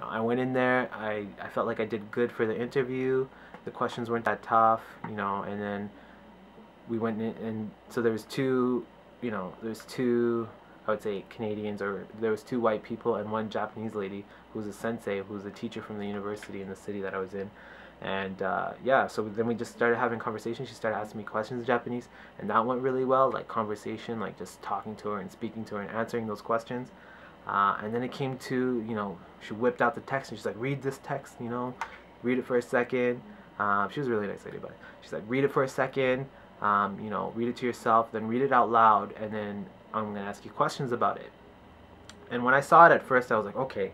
I went in there. I felt like I did good for the interview. The questions weren't that tough, and then we went in, and so there was two, there's two, I would say Canadians, or there was two white people and one Japanese lady who was a sensei, who was a teacher from the university in the city that I was in. And yeah, so then we just started having conversations. She started asking me questions in Japanese, and that went really well, like conversation, like just talking to her and speaking to her and answering those questions. And then it came to, she whipped out the text and she's like, read this text, read it for a second. She was a really nice lady, but she's like, read it for a second, read it to yourself, then read it out loud, and then I'm going to ask you questions about it. And when I saw it at first, I was like, okay,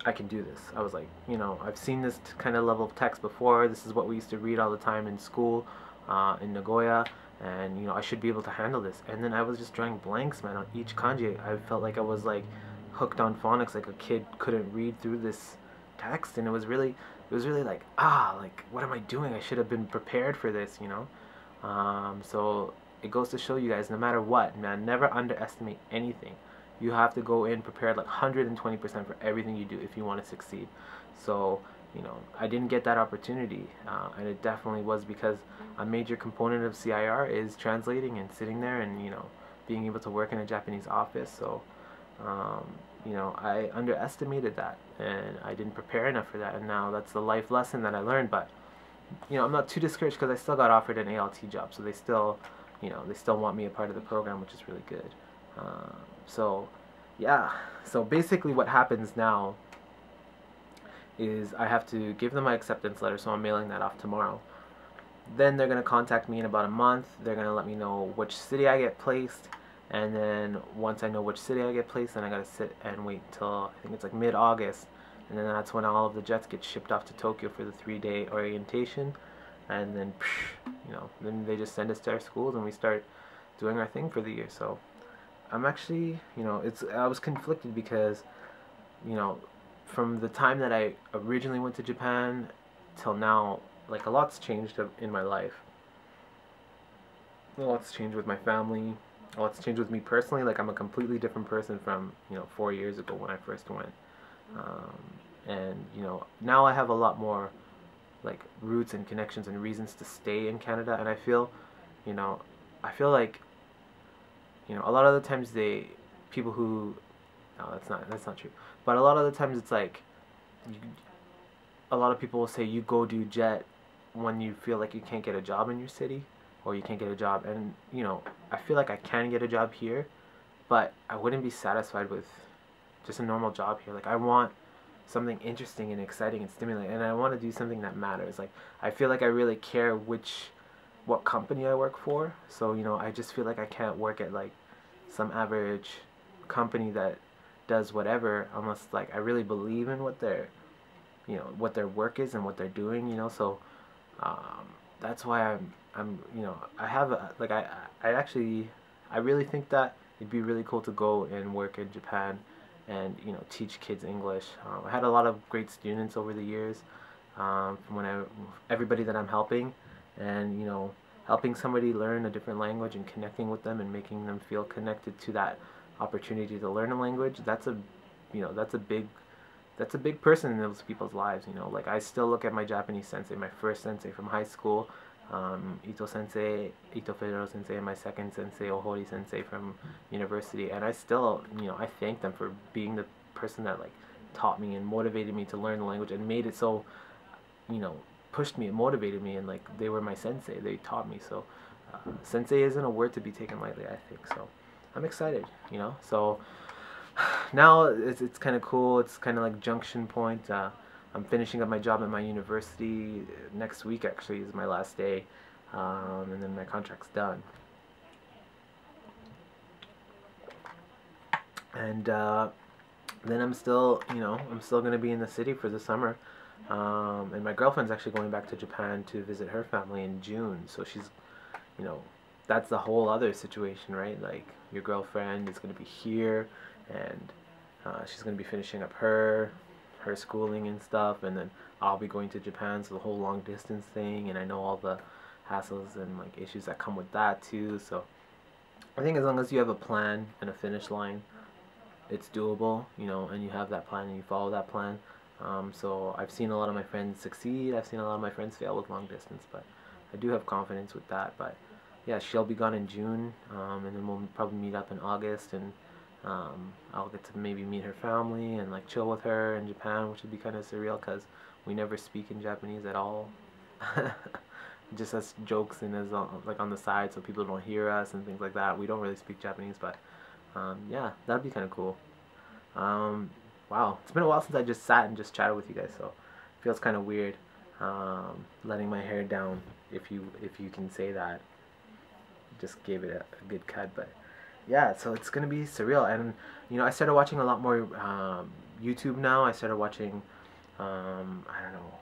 I can do this. I was like, I've seen this kind of level of text before. This is what we used to read all the time in school in Nagoya, and I should be able to handle this. And then I was just drawing blanks, man, on each kanji. I felt like I was like hooked on phonics, like a kid couldn't read through this text, and it was really like, like, what am I doing? I should have been prepared for this. So it goes to show you guys, no matter what, man, never underestimate anything. You have to go in prepared like 120% for everything you do if you want to succeed. So I didn't get that opportunity, and it definitely was because a major component of CIR is translating and sitting there and being able to work in a Japanese office. So I underestimated that, and I didn't prepare enough for that, and now that's the life lesson that I learned. But I'm not too discouraged because I still got offered an ALT job, so they still want me a part of the program, which is really good. So yeah, so basically what happens now is I have to give them my acceptance letter, so I'm mailing that off tomorrow. Then they're going to contact me in about a month. They're going to let me know which city I get placed, and then once I know which city I get placed, then I gotta sit and wait till I think it's like mid-August, and then that's when all of the jets get shipped off to Tokyo for the 3-day orientation, and then then they just send us to our schools and we start doing our thing for the year. So I'm actually, I was conflicted because, from the time that I originally went to Japan till now, like a lot's changed in my life. A lot's changed with my family. A lot's changed with me personally. Like I'm a completely different person from 4 years ago when I first went. And now I have a lot more like roots and connections and reasons to stay in Canada. And I feel like a lot of the times people who, no, that's not true. But a lot of the times it's like a lot of people will say you go do jet when you feel like you can't get a job in your city, or you can't get a job. And I feel like I can get a job here, but I wouldn't be satisfied with just a normal job here. Like I want something interesting and exciting and stimulating, and I want to do something that matters. Like I feel like I really care what company I work for. So I just feel like I can't work at like some average company that does whatever, unless like I really believe in what their work is and what they're doing. So that's why I have I really think that it'd be really cool to go and work in Japan and teach kids English. I had a lot of great students over the years, from everybody that I'm helping, and helping somebody learn a different language and connecting with them and making them feel connected to that opportunity to learn a language. That's a big person in those people's lives. Like I still look at my Japanese sensei, my first sensei from high school, Ito sensei, Ito Federo sensei, and my second sensei, Ohori sensei from university, and I still, I thank them for being the person that like taught me and motivated me to learn the language and made it so, pushed me and motivated me, and like they were my sensei, they taught me. So sensei isn't a word to be taken lightly, I think. So I'm excited, so now it's kind of cool. It's kind of like Junction Point. I'm finishing up my job at my university. Next week actually is my last day, and then my contract's done. And then I'm still gonna be in the city for the summer. And my girlfriend's actually going back to Japan to visit her family in June. So she's, that's the whole other situation, right? Like your girlfriend is gonna be here, and she's gonna be finishing up her schooling and stuff, and then I'll be going to Japan, so the whole long distance thing, and I know all the hassles and like issues that come with that too. So I think as long as you have a plan and a finish line, it's doable, and you have that plan and you follow that plan. So I've seen a lot of my friends succeed. I've seen a lot of my friends fail with long distance, but I do have confidence with that. But yeah, she'll be gone in June, and then we'll probably meet up in August, and I'll get to maybe meet her family and like chill with her in Japan, which would be kind of surreal because we never speak in Japanese at all. Just as jokes and as like on the side, so people don't hear us and things like that. We don't really speak Japanese, but yeah, that'd be kind of cool. Um, wow, it's been a while since I just sat and just chatted with you guys, so it feels kind of weird letting my hair down, if you can say that. Just gave it a good cut, but yeah, so it's gonna be surreal. And you know, I started watching a lot more YouTube now. I started watching I don't know,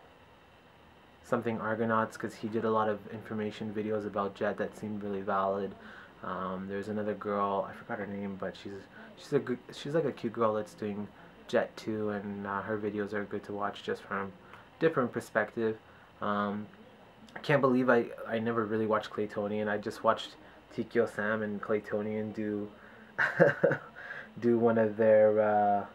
something Argonauts, because he did a lot of information videos about Jet that seemed really valid. There's another girl, I forgot her name, but she's like a cute girl that's doing Jet too, and her videos are good to watch just from different perspective. I can't believe I never really watched Claytonian. I just watched Tikyo Sam and Claytonian do do one of their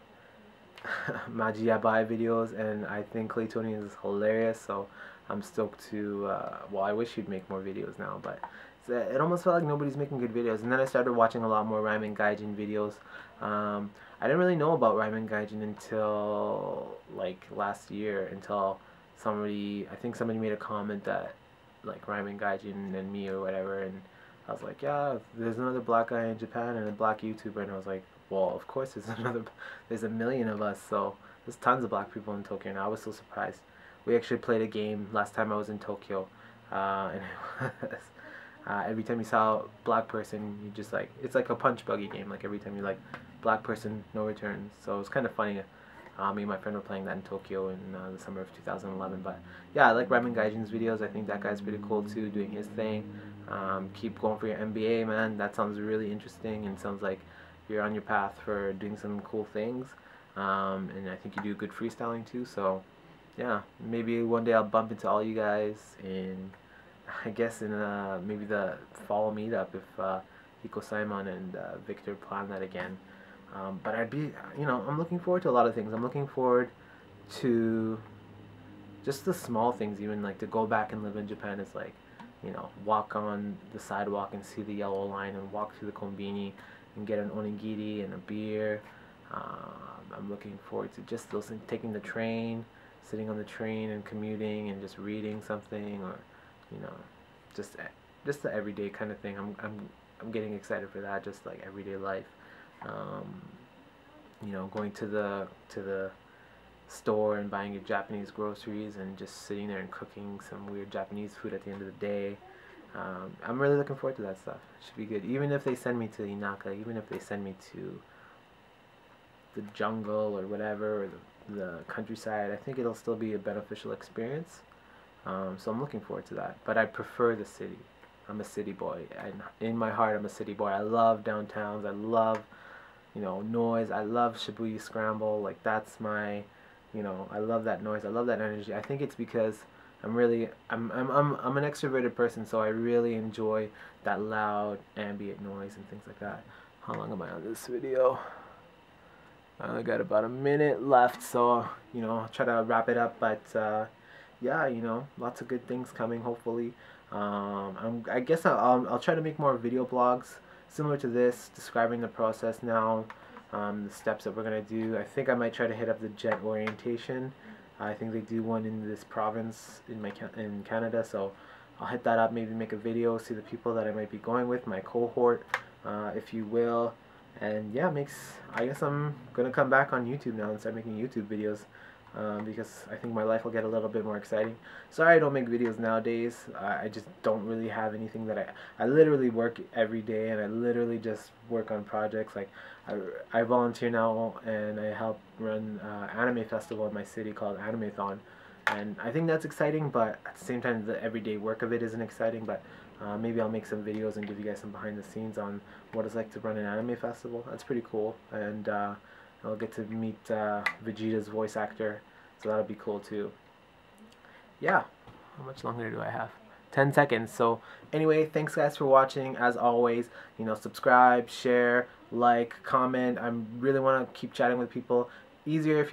Maji Yabai videos, and I think Claytonian is hilarious, so I'm stoked to, well, I wish he'd make more videos now, but it almost felt like nobody's making good videos. And then I started watching a lot more Ramen Gaijin videos. I didn't really know about Ramen Gaijin until like last year, until I think somebody made a comment that like Ramen Gaijin and me or whatever, and I was like, yeah, there's another black guy in Japan and a black YouTuber, and I was like, well, of course there's a million of us, so there's tons of black people in Tokyo, and I was so surprised. We actually played a game last time I was in Tokyo, and it was, every time you saw a black person, you just like, it's like a punch buggy game, like every time you like, black person, no returns, so it was kind of funny. Me and my friend were playing that in Tokyo in the summer of 2011, but yeah, I like Ramen Gaijin's videos. I think that guy's pretty cool too, doing his thing. Keep going for your MBA, man. That sounds really interesting, and sounds like you're on your path for doing some cool things. And I think you do good freestyling too, so yeah, maybe one day I'll bump into all you guys in, I guess, in maybe the fall meetup if Hiko Simon and Victor plan that again. But I'd be, you know, I'm looking forward to a lot of things. I'm looking forward to just the small things, even like to go back and live in Japan is like, you know, walk on the sidewalk and see the yellow line and walk through the konbini and get an onigiri and a beer. I'm looking forward to just those things, taking the train, sitting on the train and commuting and just reading something, or, you know, just the everyday kind of thing. I'm getting excited for that, just like everyday life. You know, going to the store and buying your Japanese groceries and just sitting there and cooking some weird Japanese food at the end of the day. I'm really looking forward to that stuff. It should be good. Even if they send me to Inaka, even if they send me to the jungle or whatever, or the countryside, I think it'll still be a beneficial experience. So I'm looking forward to that. But I prefer the city. I'm a city boy, and in my heart I'm a city boy. I love downtowns. I love, you know, noise. I love Shibuya Scramble. Like, that's my, you know, I love that noise. I love that energy. I think it's because I'm an extroverted person, so I really enjoy that loud ambient noise and things like that. How long am I on this video? I only got about a minute left, so, you know, I'll try to wrap it up. But yeah, you know, lots of good things coming, hopefully. I guess I'll try to make more video blogs similar to this, describing the process now, the steps that we're going to do. I think I might try to hit up the JET orientation. I think they do one in this province in Canada, so I'll hit that up, maybe make a video, see the people that I might be going with, my cohort, if you will. And yeah, I guess I'm going to come back on YouTube now and start making YouTube videos. Because I think my life will get a little bit more exciting. Sorry I don't make videos nowadays. I just don't really have anything that I literally work every day, and I literally just work on projects. Like, I volunteer now, and I help run an anime festival in my city called Animathon. And I think that's exciting, but at the same time the everyday work of it isn't exciting. But maybe I'll make some videos and give you guys some behind the scenes on what it's like to run an anime festival. That's pretty cool. And I'll get to meet Vegeta's voice actor, so that'll be cool too. Yeah, how much longer do I have? 10 seconds. So anyway, thanks guys for watching. As always, you know, subscribe, share, like, comment. I really want to keep chatting with people. Easier if you